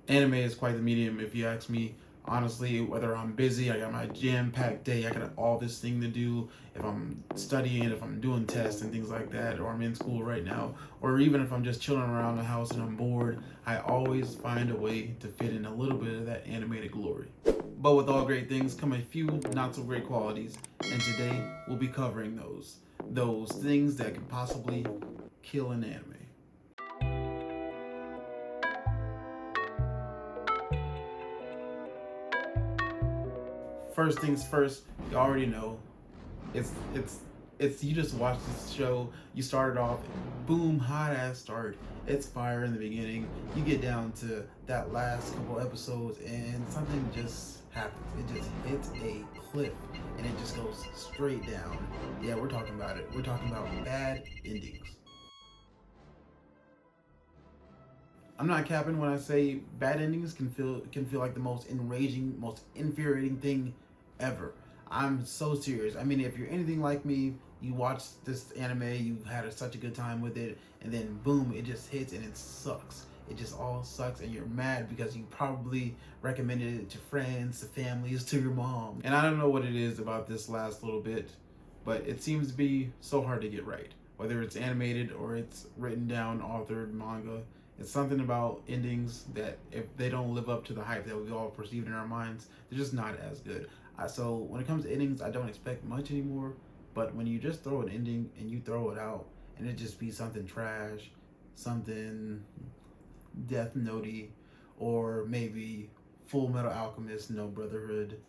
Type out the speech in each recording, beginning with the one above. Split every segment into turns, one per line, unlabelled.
Anime is quite the medium, if you ask me. Honestly, whether I'm busy, I got my jam-packed day, I got all this thing to do. If I'm studying, if I'm doing tests and things like that, or I'm in school right now, or even if I'm just chilling around the house and I'm bored, I always find a way to fit in a little bit of that animated glory. But with all great things come a few not so great qualities, and today we'll be covering those things that could possibly kill an anime. First things first, you already know it's it's it's you just watch this show, you started off, boom, hot ass start, it's fire in the beginning, you get down to that last couple episodes and something just happens. It just hits a cliff and it just goes straight down. Yeah, we're talking about it. We're talking about bad endings. I'm not capping when I say bad endings can feel like the most enraging, most infuriating thing ever. I'm so serious. I mean, if you're anything like me, you watch this anime, you had such a good time with it, and then boom, it just hits and it sucks. It just all sucks, and you're mad because you probably recommended it to friends, to families, to your mom. And I don't know what it is about this last little bit, but it seems to be so hard to get right. Whether it's animated or it's written down, authored manga, it's something about endings that if they don't live up to the hype that we all perceived in our minds, they're just not as good. So when it comes to endings, I don't expect much anymore. But when you just throw an ending and you throw it out, and it just be something trash, something Death Note, or maybe Full Metal Alchemist, No Brotherhood,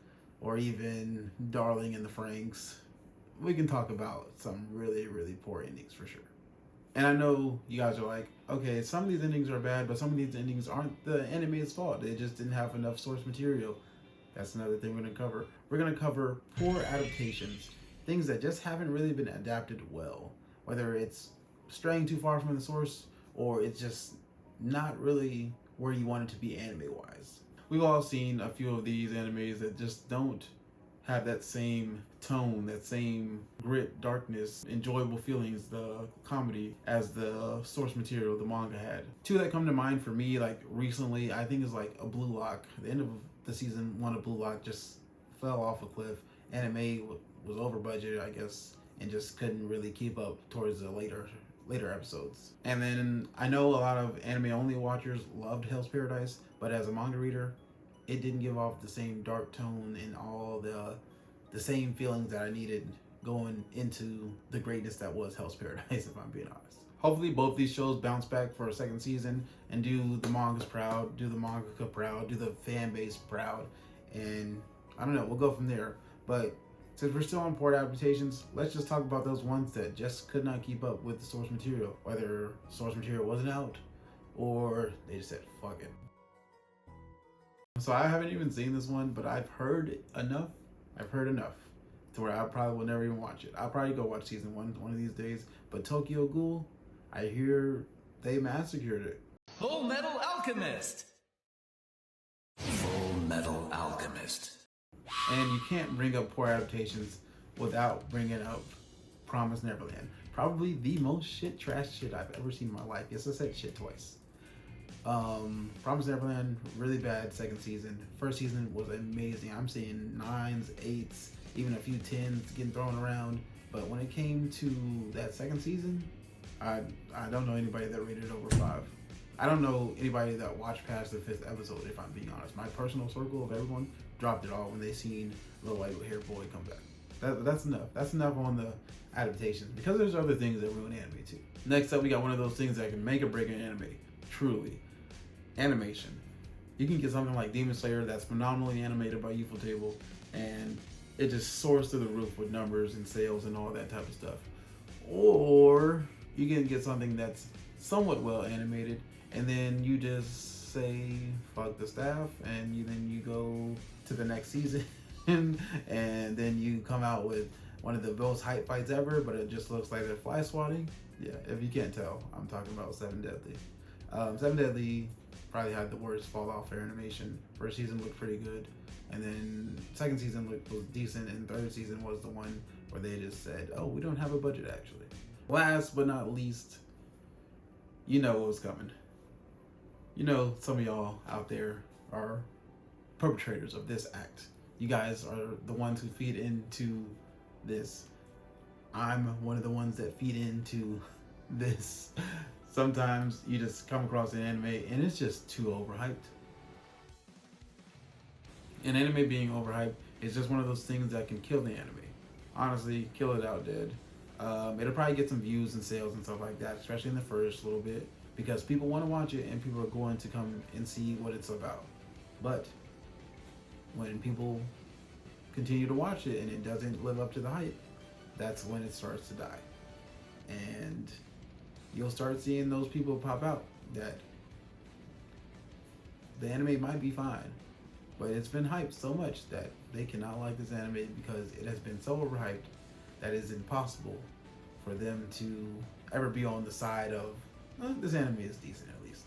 or even Darling in the Franxx, we can talk about some really, really poor endings for sure. And I know you guys are like, okay, some of these endings are bad, but some of these endings aren't the anime's fault. They just didn't have enough source material. That's another thing we're going to cover. We're going to cover poor adaptations, things that just haven't really been adapted well. Whether it's straying too far from the source or it's just not really where you want it to be anime wise. We've all seen a few of these animes that just don't have that same tone, that same grit, darkness, enjoyable feelings, the comedy as the source material, the manga had. Two that come to mind for me, like recently, I think is like a Blue Lock. The end of the season one of Blue Lock just fell off a cliff. Anime was over budget, I guess, and just couldn't really keep up towards the later episodes. And then I know a lot of anime only watchers loved Hell's Paradise, but as a manga reader, it didn't give off the same dark tone and all the same feelings that I needed going into the greatness that was Hell's Paradise, if I'm being honest. Hopefully both these shows bounce back for a second season and do the mangas proud, do the mangaka proud, do the fan base proud, and I don't know, we'll go from there. But since we're still on port adaptations, let's just talk about those ones that just could not keep up with the source material, whether source material wasn't out or they just said fuck it. So I haven't even seen this one, but I've heard enough. I've heard enough to where I probably will never even watch it. I'll probably go watch season one of these days. But Tokyo Ghoul, I hear they massacred it.
Full Metal Alchemist! Full Metal Alchemist.
And you can't bring up poor adaptations without bringing up Promise Neverland. Probably the most trash shit I've ever seen in my life. Yes, I said shit twice. Promise Neverland, really bad second season. First season was amazing. I'm seeing 9s, 8s, even a few 10s getting thrown around. But when it came to that second season, I don't know anybody that rated it over 5. I don't know anybody that watched past the 5th episode, if I'm being honest. My personal circle of everyone dropped it all when they seen Little White Hair Boy come back. That's enough. That's enough on the adaptations, because there's other things that ruin anime too. Next up, we got one of those things that can make or break an anime. Truly. Animation. You can get something like Demon Slayer that's phenomenally animated by Ufotable, and it just soars through the roof with numbers and sales and all that type of stuff. Or you can get something that's somewhat well animated, and then you just say fuck the staff, and then you go to the next season, and then you come out with one of the most hype fights ever, but it just looks like they're fly swatting. Yeah, if you can't tell, I'm talking about Seven Deadly. Seven Deadly probably had the worst fall off for animation. First season looked pretty good, and then second season was decent, and third season was the one where they just said, oh, we don't have a budget actually. Last but not least, you know what was coming. You know, some of y'all out there are perpetrators of this act. You guys are the ones who feed into this. I'm one of the ones that feed into this. Sometimes you just come across an anime and it's just too overhyped. An anime being overhyped is just one of those things that can kill the anime. Honestly, kill it out dead. It'll probably get some views and sales and stuff like that, especially in the first little bit, because people want to watch it and people are going to come and see what it's about. But when people continue to watch it and it doesn't live up to the hype, that's when it starts to die. And you'll start seeing those people pop out that the anime might be fine, but it's been hyped so much that they cannot like this anime because it has been so overhyped that it's impossible for them to ever be on the side of, this anime is decent at least.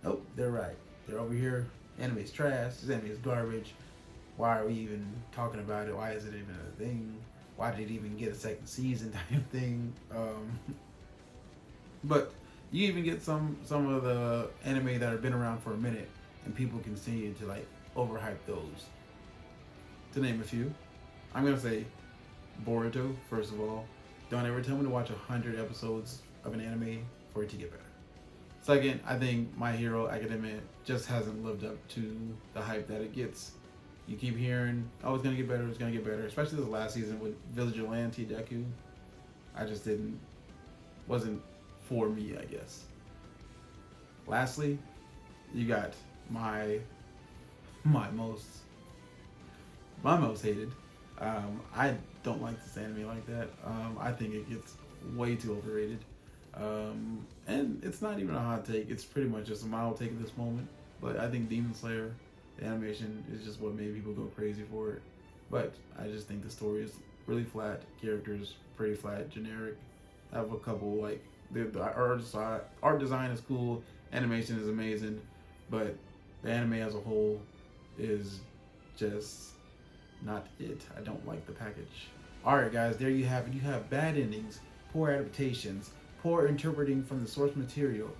Nope, they're right. They're over here, anime's trash, this anime is garbage. Why are we even talking about it? Why is it even a thing? Why did it even get a second season type thing? But you even get some of the anime that have been around for a minute and people continue to like overhype those. To name a few, I'm gonna say Boruto, first of all. Don't ever tell me to watch 100 episodes of an anime for it to get better. Second, I think My Hero Academia just hasn't lived up to the hype that it gets. You keep hearing, oh, it's gonna get better, it's gonna get better. Especially this last season with Vigilante Deku. I just wasn't for me, I guess. Lastly, you got my most hated. I don't like this anime like that. I think it gets way too overrated. And it's not even a hot take. It's pretty much just a mild take at this moment. But I think Demon Slayer, the animation, is just what made people go crazy for it. But I just think the story is really flat. Characters pretty flat, generic. I have a couple like the art design is cool, animation is amazing, but the anime as a whole is just not it. I don't like the package. Alright guys, there you have it. You have bad endings, poor adaptations, poor interpreting from the source material,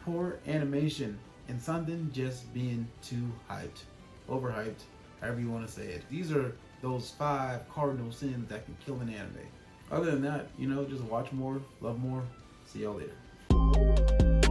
poor animation, and something just being too hyped, overhyped, however you want to say it. These are those 5 cardinal sins that can kill an anime. Other than that, just watch more, love more. See y'all later.